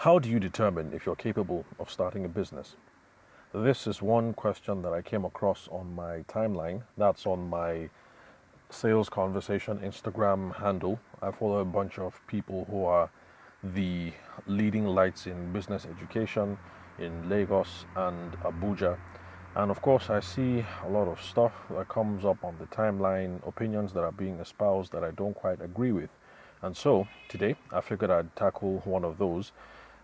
How do you determine if you're capable of starting a business? This is one question that I came across on my timeline. That's on my sales conversation Instagram handle. I follow a bunch of people who are the leading lights in business education in Lagos and Abuja. And of course, I see a lot of stuff that comes up on the timeline, opinions that are being espoused that I don't quite agree with. And so today, I figured I'd tackle one of those,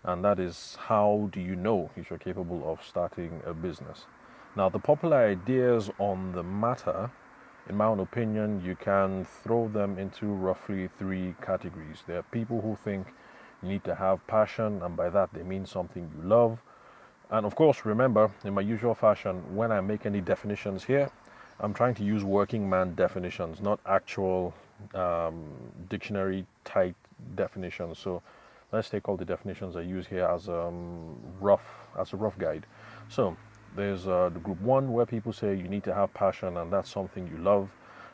and that is, how do you know if you're capable of starting a business? Now, the popular ideas on the matter, in my own opinion, you can throw them into roughly three categories. There are people who think you need to have passion, and by that they mean something you love. And of course, remember, in my usual fashion, when I make any definitions here, I'm trying to use working man definitions, not actual dictionary type definitions. So let's take all the definitions I use here as a rough guide. So there's the group one, where people say you need to have passion and that's something you love.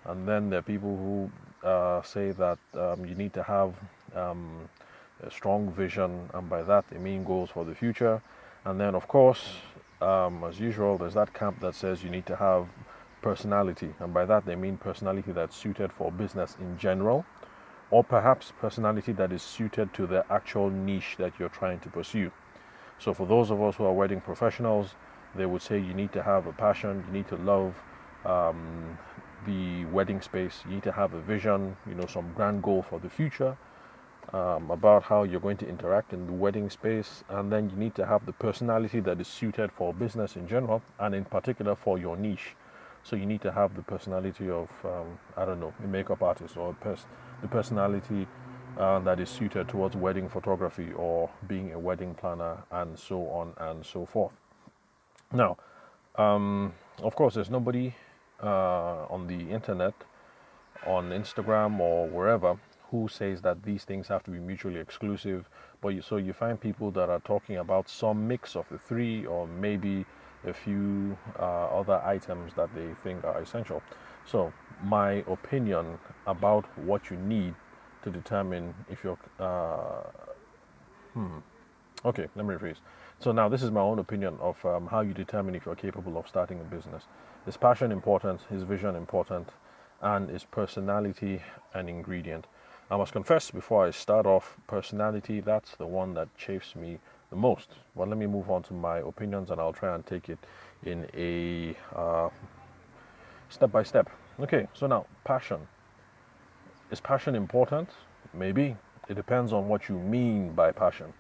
And then there are people who say that you need to have a strong vision, and by that they mean goals for the future. And then of course, as usual, there's that camp that says you need to have personality, and by that they mean personality that's suited for business in general, or perhaps personality that is suited to the actual niche that you're trying to pursue. So for those of us who are wedding professionals, they would say you need to have a passion, you need to love the wedding space, you need to have a vision, some grand goal for the future, about how you're going to interact in the wedding space, and then you need to have the personality that is suited for business in general, and in particular for your niche. So you need to have the personality of, a makeup artist, or the personality that is suited towards wedding photography or being a wedding planner, and so on and so forth. Now, of course, there's nobody on the internet, on Instagram or wherever, who says that these things have to be mutually exclusive. So you find people that are talking about some mix of the three, or maybe a few other items that they think are essential. So my opinion about what you need to determine if you're okay, let me rephrase. So now this is my own opinion of how you determine if you're capable of starting a business. Is passion important? Is vision important? And is personality an ingredient? I must confess, before I start off, personality, that's the one that chafes me the most. But let me move on to my opinions, and I'll try and take it in a step by step. Okay, so now, passion. Is passion important? Maybe. It depends on what you mean by passion.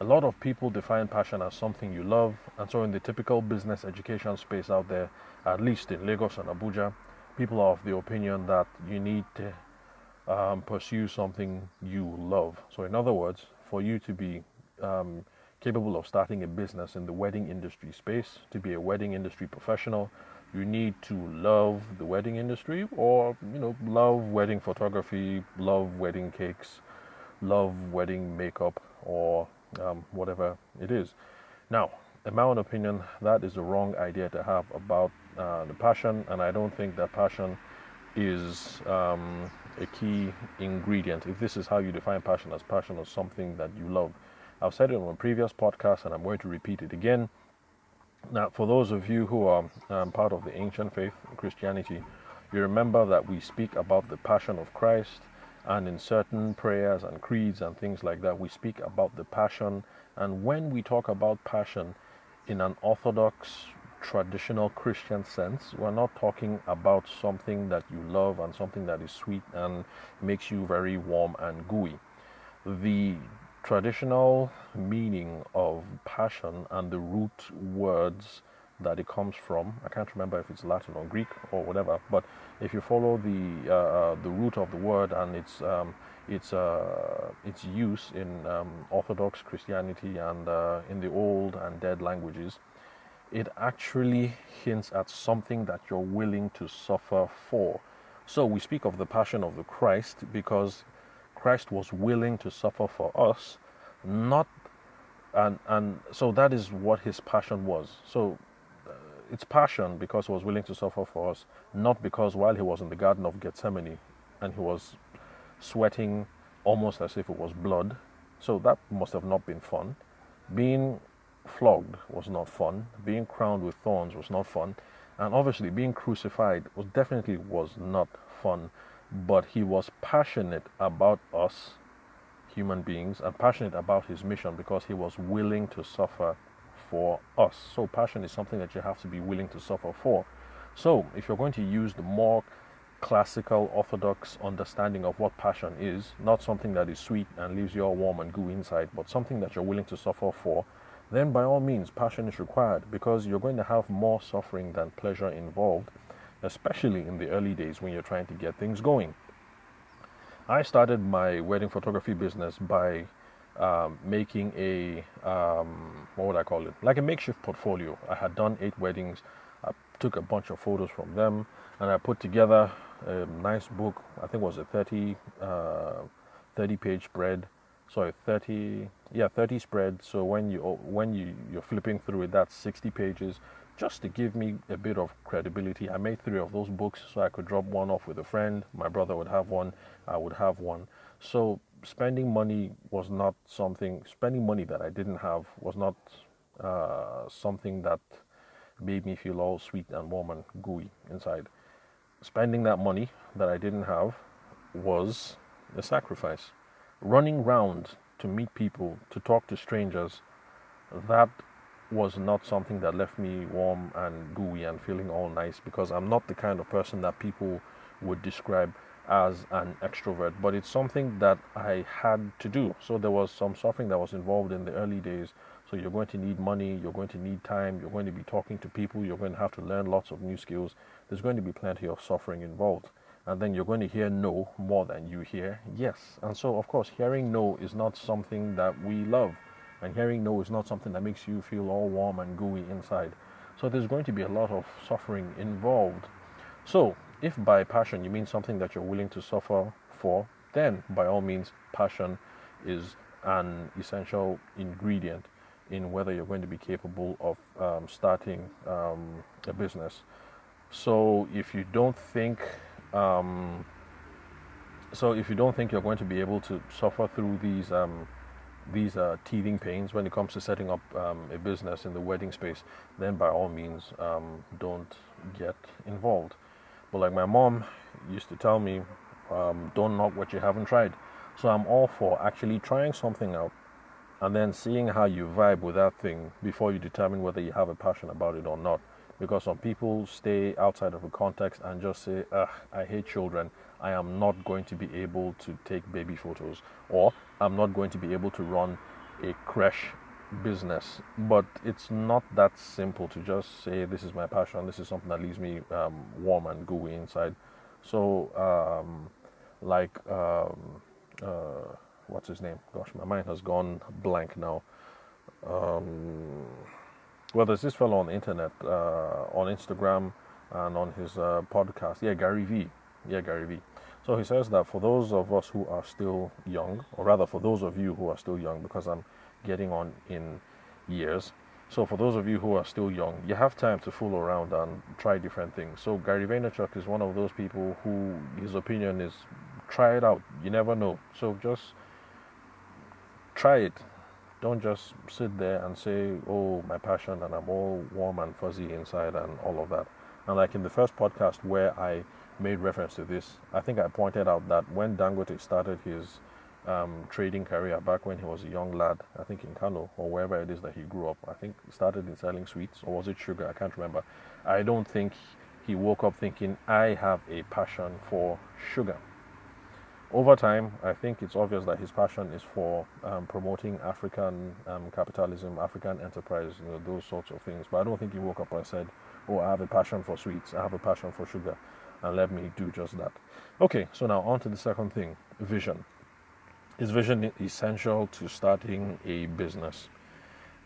A lot of people define passion as something you love, and so in the typical business education space out there, at least in Lagos and Abuja, people are of the opinion that you need to pursue something you love. So in other words, for you to be capable of starting a business in the wedding industry space, to be a wedding industry professional, you need to love the wedding industry, or love wedding photography, love wedding cakes, love wedding makeup, or whatever it is. Now, in my own opinion, that is the wrong idea to have about the passion, and I don't think that passion is a key ingredient. If this is how you define passion as something that you love. I've said it on a previous podcast, and I'm going to repeat it again. Now, for those of you who are part of the ancient faith, Christianity, you remember that we speak about the passion of Christ, and in certain prayers and creeds and things like that, we speak about the passion. And when we talk about passion in an orthodox, traditional Christian sense, we're not talking about something that you love and something that is sweet and makes you very warm and gooey. The traditional meaning of passion and the root words that it comes from, I can't remember if it's Latin or Greek or whatever, but if you follow the root of the word and its use in Orthodox Christianity and in the old and dead languages, it actually hints at something that you're willing to suffer for. So we speak of the passion of the Christ because Christ was willing to suffer for us, and so that is what his passion was. So it's passion because he was willing to suffer for us, not because while he was in the Garden of Gethsemane and he was sweating almost as if it was blood. So that must have not been fun. Being flogged was not fun. Being crowned with thorns was not fun. And obviously being crucified was not fun. But he was passionate about us human beings and passionate about his mission because he was willing to suffer for us. So passion is something that you have to be willing to suffer for. So if you're going to use the more classical orthodox understanding of what passion is, not something that is sweet and leaves you all warm and gooey inside, but something that you're willing to suffer for, then by all means passion is required, because you're going to have more suffering than pleasure involved, especially in the early days when you're trying to get things going. I started my wedding photography business by making a, what would I call it? Like a makeshift portfolio. I had done 8 weddings. I took a bunch of photos from them, and I put together a nice book. I think it was a 30 page spread. Sorry, 30 spread. So you're flipping through it, that's 60 pages. Just to give me a bit of credibility, I made 3 of those books so I could drop one off with a friend. My brother would have one, I would have one. So spending money that I didn't have was not something that made me feel all sweet and warm and gooey inside. Spending that money that I didn't have was a sacrifice. Running round to meet people, to talk to strangers, that was not something that left me warm and gooey and feeling all nice, because I'm not the kind of person that people would describe as an extrovert, but it's something that I had to do. So there was some suffering that was involved in the early days. So you're going to need money, you're going to need time, you're going to be talking to people, you're going to have to learn lots of new skills. There's going to be plenty of suffering involved. And then you're going to hear no more than you hear yes. And so, of course, hearing no is not something that we love. And hearing no is not something that makes you feel all warm and gooey inside. So there's going to be a lot of suffering involved. So if by passion you mean something that you're willing to suffer for, then by all means, passion is an essential ingredient in whether you're going to be capable of starting a business. So if you don't think you're going to be able to suffer through these teething pains when it comes to setting up a business in the wedding space, then by all means don't get involved. But like my mom used to tell me, don't knock what you haven't tried. So I'm all for actually trying something out and then seeing how you vibe with that thing before you determine whether you have a passion about it or not. Because some people stay outside of a context and just say, I hate children, I am not going to be able to take baby photos, or I'm not going to be able to run a creche business. But it's not that simple to just say, this is my passion, this is something that leaves me warm and gooey inside. So what's his name? Gosh, my mind has gone blank now. Well, there's this fellow on the internet, on Instagram and on his podcast. Gary Vee. Gary Vee. So he says that for those of us who are still young, or rather for those of you who are still young, because I'm getting on in years. So for those of you who are still young, you have time to fool around and try different things. So Gary Vaynerchuk is one of those people who his opinion is, try it out. You never know. So just try it. Don't just sit there and say, oh, my passion, and I'm all warm and fuzzy inside and all of that. And like in the first podcast where I made reference to this, I think I pointed out that when Dangote started his trading career back when he was a young lad, I think in Kano or wherever it is that he grew up, I think he started in selling sweets, or was it sugar? I can't remember. I don't think he woke up thinking, I have a passion for sugar. Over time, I think it's obvious that his passion is for promoting African capitalism, African enterprise, those sorts of things. But I don't think he woke up and said, oh, I have a passion for sweets, I have a passion for sugar, and let me do just that. Okay, so now on to the second thing, vision. Is vision essential to starting a business?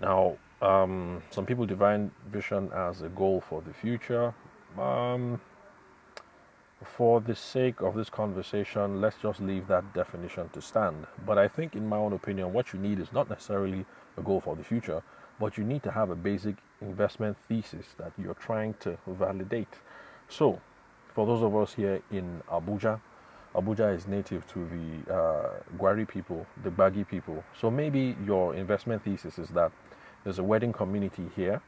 Now, some people define vision as a goal for the future. For the sake of this conversation, let's just leave that definition to stand. But I think, in my own opinion, what you need is not necessarily a goal for the future, but you need to have a basic investment thesis that you're trying to validate. So, for those of us here in Abuja, Abuja is native to the Gwari people, the Baggy people. So maybe your investment thesis is that there's a wedding community here,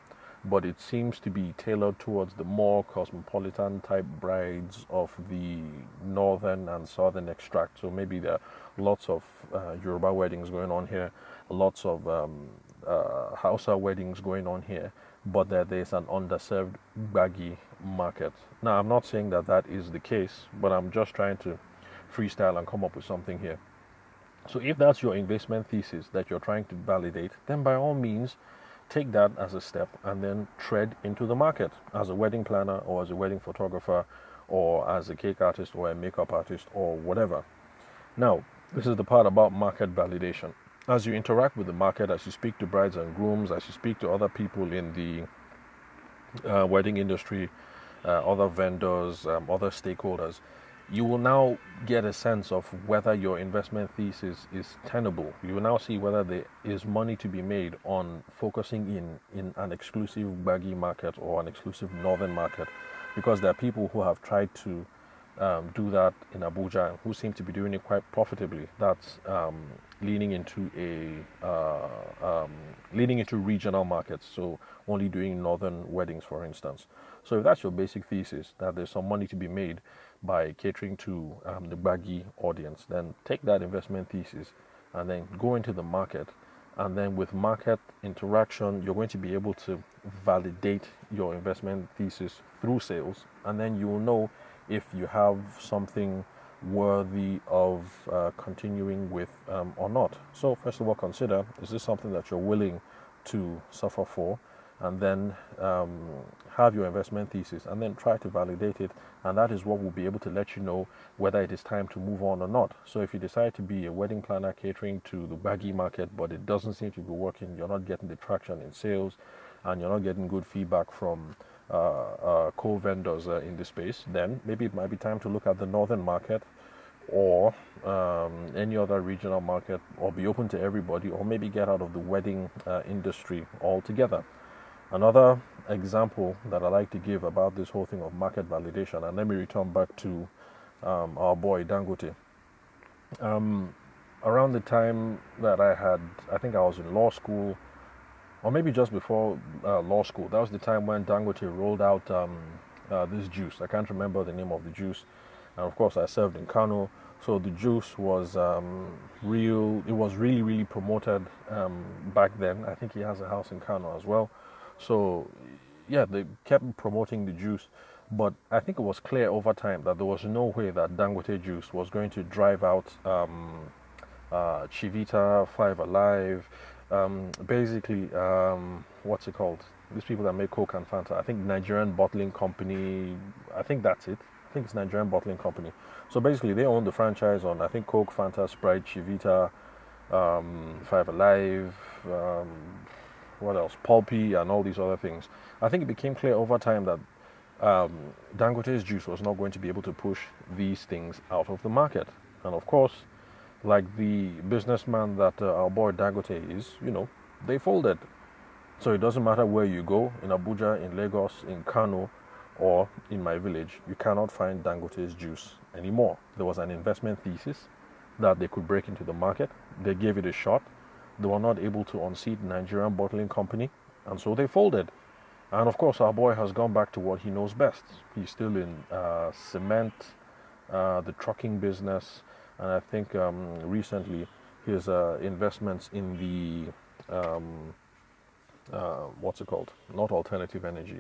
but it seems to be tailored towards the more cosmopolitan type brides of the northern and southern extract. So maybe there are lots of Yoruba weddings going on here, lots of Hausa weddings going on here, but that there's an underserved baggy market. Now, I'm not saying that that is the case, but I'm just trying to freestyle and come up with something here. So if that's your investment thesis that you're trying to validate, then by all means, take that as a step and then tread into the market as a wedding planner or as a wedding photographer or as a cake artist or a makeup artist or whatever. Now, this is the part about market validation. As you interact with the market, as you speak to brides and grooms, as you speak to other people in the wedding industry, other vendors, other stakeholders, you will now get a sense of whether your investment thesis is tenable. You will now see whether there is money to be made on focusing in an exclusive baggy market or an exclusive northern market, because there are people who have tried to do that in Abuja who seem to be doing it quite profitably. That's leaning into regional markets, so only doing northern weddings, for instance. So if that's your basic thesis, that there's some money to be made by catering to the baggy audience, then take that investment thesis and then go into the market. And then with market interaction, you're going to be able to validate your investment thesis through sales. And then you will know if you have something worthy of continuing with or not. So first of all, consider, is this something that you're willing to suffer for? And then have your investment thesis and then try to validate it. And that is what will be able to let you know whether it is time to move on or not. So if you decide to be a wedding planner catering to the baggy market, but it doesn't seem to be working, you're not getting the traction in sales, and you're not getting good feedback from co-vendors in the space, then maybe it might be time to look at the northern market or any other regional market, or be open to everybody, or maybe get out of the wedding industry altogether. Another example that I like to give about this whole thing of market validation, and let me return back to our boy Dangote. Around the time that I think I was in law school, or maybe just before law school, that was the time when Dangote rolled out this juice. I can't remember the name of the juice. And of course, I served in Kano, so the juice was it was really, really promoted back then. I think he has a house in Kano as well. So, yeah, they kept promoting the juice, but I think it was clear over time that there was no way that Dangote juice was going to drive out Chivita, Five Alive, basically, what's it called? These people that make Coke and Fanta. I think Nigerian Bottling Company, I think that's it. I think it's Nigerian Bottling Company. So basically, they own the franchise on, I think, Coke, Fanta, Sprite, Chivita, Five Alive, what else? Pulpy and all these other things. I think it became clear over time that Dangote's juice was not going to be able to push these things out of the market. And of course, like the businessman that our boy Dangote is, they folded. So it doesn't matter where you go, in Abuja, in Lagos, in Kano, or in my village, you cannot find Dangote's juice anymore. There was an investment thesis that they could break into the market. They gave it a shot. They were not able to unseat Nigerian Bottling Company, and so they folded. And of course, our boy has gone back to what he knows best. He's still in cement, the trucking business, and I think recently his investments in the what's it called? Not alternative energy,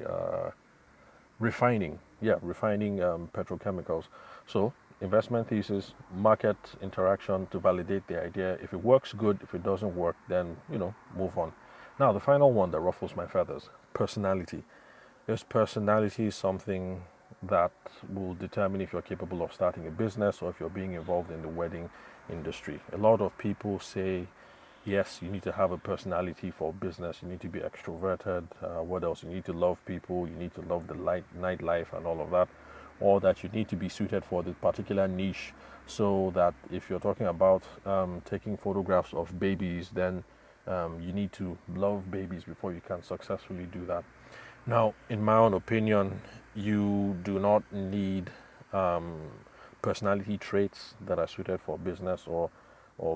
refining. Yeah, refining petrochemicals. So investment thesis, market interaction to validate the idea. If it works, good. If it doesn't work, then move on. Now the final one that ruffles my feathers: personality. Is personality something that will determine if you're capable of starting a business or if you're being involved in the wedding industry? A lot of people say, yes, you need to have a personality for business. You need to be extroverted. What else? You need to love people. You need to love the nightlife and all of that. Or that you need to be suited for the particular niche, so that if you're talking about taking photographs of babies, then you need to love babies before you can successfully do that. Now, in my own opinion, you do not need personality traits that are suited for business, or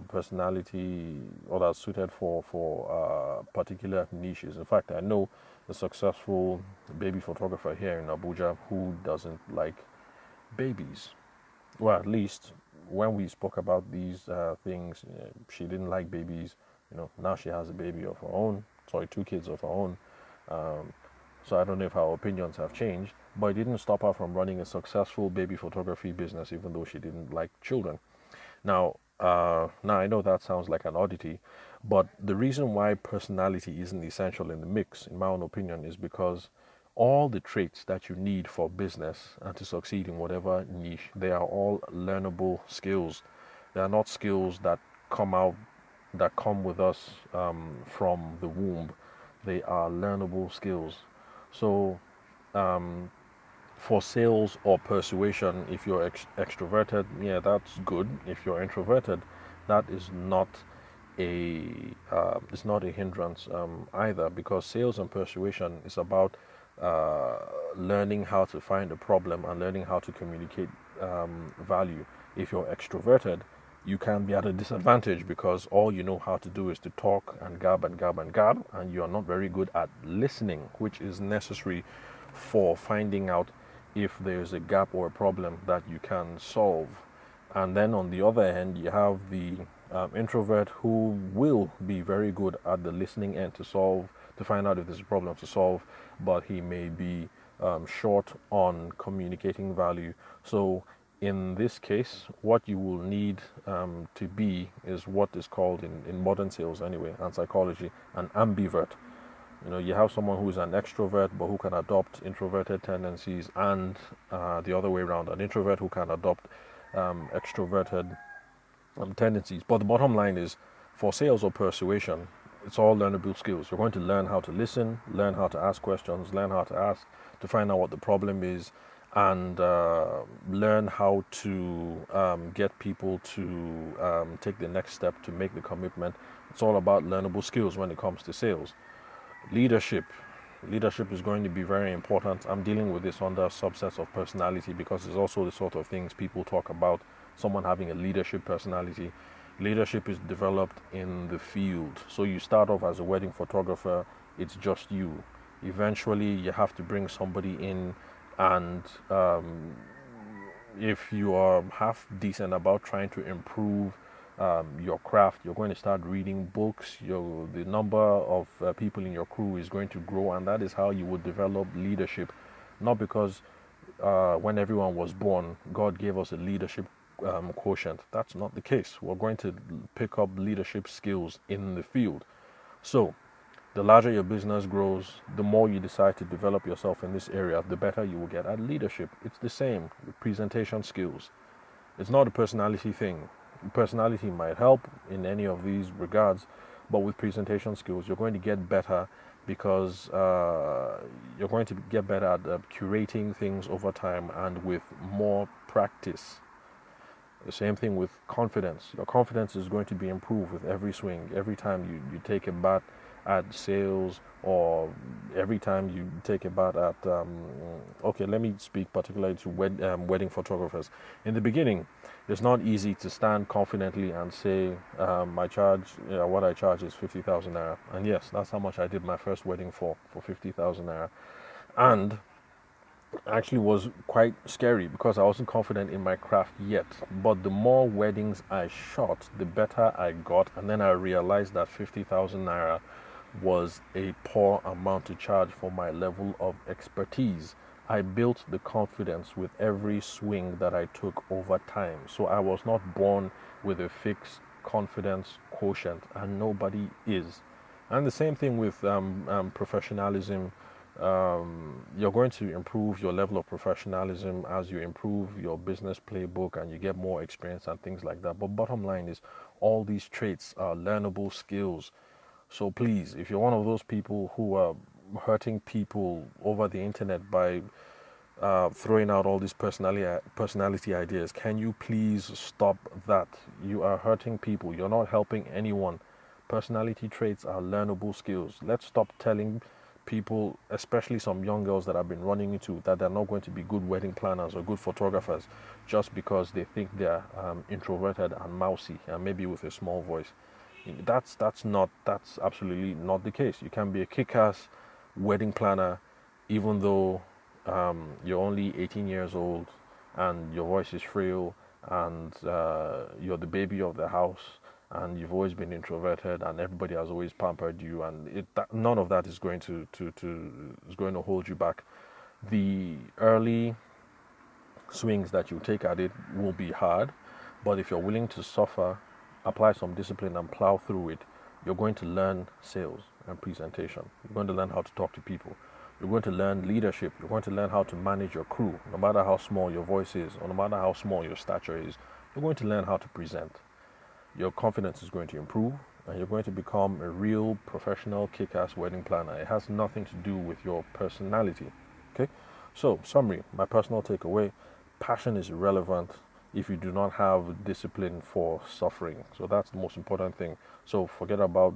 personality, or that's suited for particular niches. In fact, I know a successful baby photographer here in Abuja who doesn't like babies. Well, at least when we spoke about these things, she didn't like babies. Now she has a baby of her own. Sorry, two kids of her own. Um, so I don't know if her opinions have changed, but it didn't stop her from running a successful baby photography business, even though she didn't like children. Now I know that sounds like an oddity, but the reason why personality isn't essential in the mix, in my own opinion, is because all the traits that you need for business and to succeed in whatever niche, they are all learnable skills. They are not skills that come with us from the womb. They are learnable skills. So, um, for sales or persuasion, if you're extroverted, yeah, that's good. If you're introverted, that is not a it's not a hindrance either, because sales and persuasion is about uh, learning how to find a problem and learning how to communicate value. If you're extroverted, you can be at a disadvantage because all you know how to do is to talk and gab and gab and gab, and you are not very good at listening, which is necessary for finding out if there's a gap or a problem that you can solve. And then on the other hand, you have the introvert who will be very good at the listening end to find out if there's a problem to solve, but he may be short on communicating value. So in this case, what you will need to be is what is called in modern sales anyway, and psychology, an ambivert. You have someone who is an extrovert but who can adopt introverted tendencies, and the other way around, an introvert who can adopt extroverted tendencies. But the bottom line is, for sales or persuasion, it's all learnable skills. You're going to learn how to listen, learn how to ask questions, learn how to ask to find out what the problem is, and learn how to get people to take the next step to make the commitment. It's all about learnable skills when it comes to sales. Leadership is going to be very important. I'm dealing with this under subsets of personality because it's also the sort of things people talk about, someone having a leadership personality. Leadership is developed in the field. So you start off as a wedding photographer, it's just you. Eventually you have to bring somebody in, and if you are half decent about trying to improve your craft, you're going to start reading books. The number of people in your crew is going to grow, and that is how you would develop leadership. Not because when everyone was born, God gave us a leadership quotient. That's not the case. We're going to pick up leadership skills in the field. So, the larger your business grows, the more you decide to develop yourself in this area, the better you will get at leadership. It's the same with presentation skills. It's not a personality thing. Personality might help in any of these regards, but with presentation skills, you're going to get better because you're going to get better at curating things over time and with more practice. The same thing with confidence. Your confidence is going to be improved with every swing. Every time you take a bat at sales, or every time you take a bat at okay, let me speak particularly to wedding photographers. In the beginning, it's not easy to stand confidently and say what I charge is 50,000 naira. And yes, that's how much I did my first wedding for 50,000 naira. And actually was quite scary because I wasn't confident in my craft yet. But the more weddings I shot, the better I got. And then I realized that 50,000 naira was a poor amount to charge for my level of expertise. I built the confidence with every swing that I took over time. So I was not born with a fixed confidence quotient, and nobody is. And the same thing with professionalism. You're going to improve your level of professionalism as you improve your business playbook and you get more experience and things like that. But bottom line is, all these traits are learnable skills. So please, if you're one of those people who are hurting people over the internet by throwing out all these personality ideas, can you please stop that? You are hurting people. You're not helping anyone. Personality traits are learnable skills. Let's stop telling people, especially some young girls that I've been running into, that they're not going to be good wedding planners or good photographers just because they think they're introverted and mousy and maybe with a small voice. That's absolutely not the case. You can be a kick-ass wedding planner even though you're only 18 years old and your voice is frail and you're the baby of the house and you've always been introverted and everybody has always pampered you, and none of that is going to hold you back. The early swings that you take at it will be hard, but if you're willing to suffer, apply some discipline and plow through it, you're going to learn sales and presentation. You're going to learn how to talk to people. You're going to learn leadership. You're going to learn how to manage your crew. No matter how small your voice is, or no matter how small your stature is, you're going to learn how to present. Your confidence is going to improve, and you're going to become a real professional kick-ass wedding planner. It has nothing to do with your personality. Okay? So, summary, my personal takeaway: passion is irrelevant if you do not have discipline for suffering. So that's the most important thing. So forget about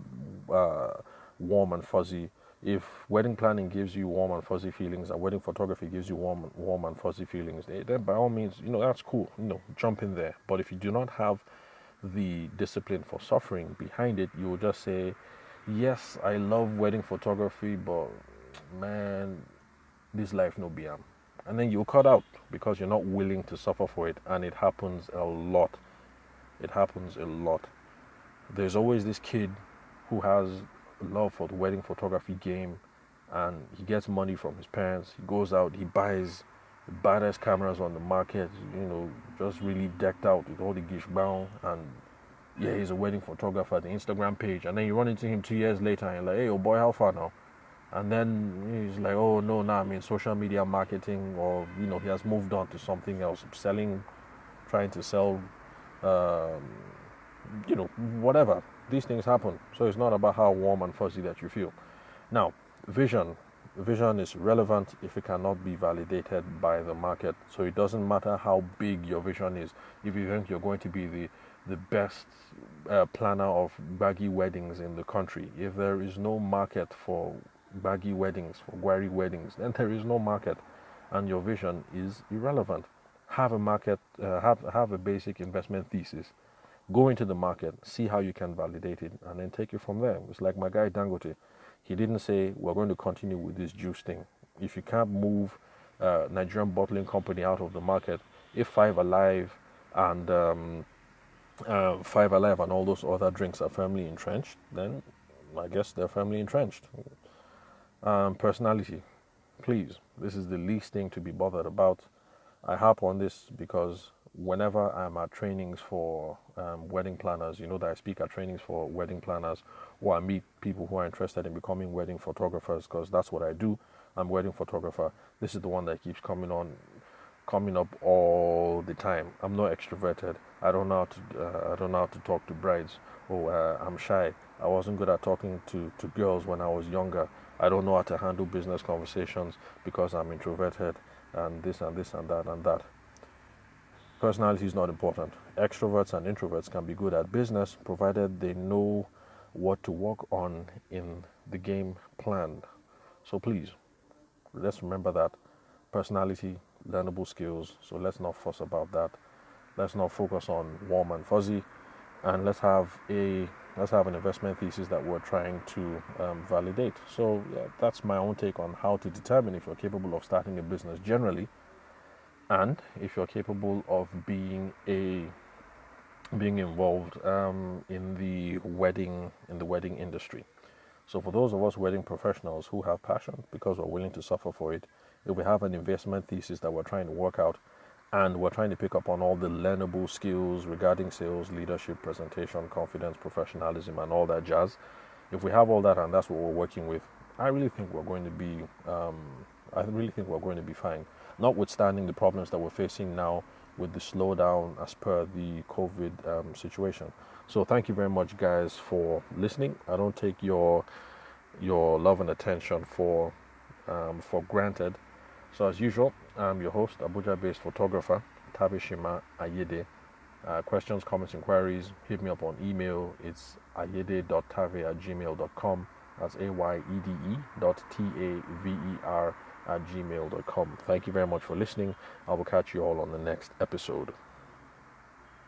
warm and fuzzy. If wedding planning gives you warm and fuzzy feelings and wedding photography gives you warm and fuzzy feelings, then by all means, that's cool. Jump in there. But if you do not have the discipline for suffering behind it, you will just say, yes, I love wedding photography, but man, this life no be am. And then you'll cut out because you're not willing to suffer for it. And it happens a lot. It happens a lot. There's always this kid who has love for the wedding photography game, and he gets money from his parents. He goes out, he buys the baddest cameras on the market, just really decked out with all the gish brown, and yeah, he's a wedding photographer, the Instagram page, and then you run into him 2 years later and you're like, hey, oh boy, how far now? And then he's like, oh no, now I'm in social media marketing, or he has moved on to something else, trying to sell whatever. These things happen. So it's not about how warm and fuzzy that you feel. Now, vision is relevant if it cannot be validated by the market. So it doesn't matter how big your vision is. If you think you're going to be the best planner of baggy weddings in the country, if there is no market for baggy weddings, for gwari weddings, then there is no market, and your vision is irrelevant. Have a market, have a basic investment thesis. Go into the market, see how you can validate it, and then take it from there. It's like my guy Dangote. He didn't say, we're going to continue with this juice thing. If you can't move Nigerian bottling company out of the market, if Five Alive and all those other drinks are firmly entrenched, then I guess they're firmly entrenched. Personality. Please, this is the least thing to be bothered about. I harp on this because whenever I'm at trainings for wedding planners, that I speak at trainings for wedding planners, or I meet people who are interested in becoming wedding photographers, because that's what I do. I'm a wedding photographer. This is the one that keeps coming up all the time. I'm not extroverted. I don't know how to talk to brides. I'm shy. I wasn't good at talking to girls when I was younger. I don't know how to handle business conversations because I'm introverted, and this and this and that and that. Personality is not important. Extroverts and introverts can be good at business provided they know what to work on in the game planned. So please, let's remember that. Personality, learnable skills. So let's not fuss about that. Let's not focus on warm and fuzzy, and let's have an investment thesis that we're trying to validate. So yeah, that's my own take on how to determine if you're capable of starting a business generally, and if you're capable of being involved in the wedding industry. So for those of us wedding professionals who have passion because we're willing to suffer for it, if we have an investment thesis that we're trying to work out, and we're trying to pick up on all the learnable skills regarding sales, leadership, presentation, confidence, professionalism, and all that jazz, if we have all that and that's what we're working with, I really think we're going to be fine. Notwithstanding the problems that we're facing now with the slowdown as per the COVID situation. So thank you very much, guys, for listening. I don't take your love and attention for granted. So as usual, I'm your host, Abuja-based photographer, Tabishima Ayede. Questions, comments, inquiries, hit me up on email. It's ayede.tave@gmail.com. That's AYEDE.TAVER@gmail.com. Thank you very much for listening. I will catch you all on the next episode.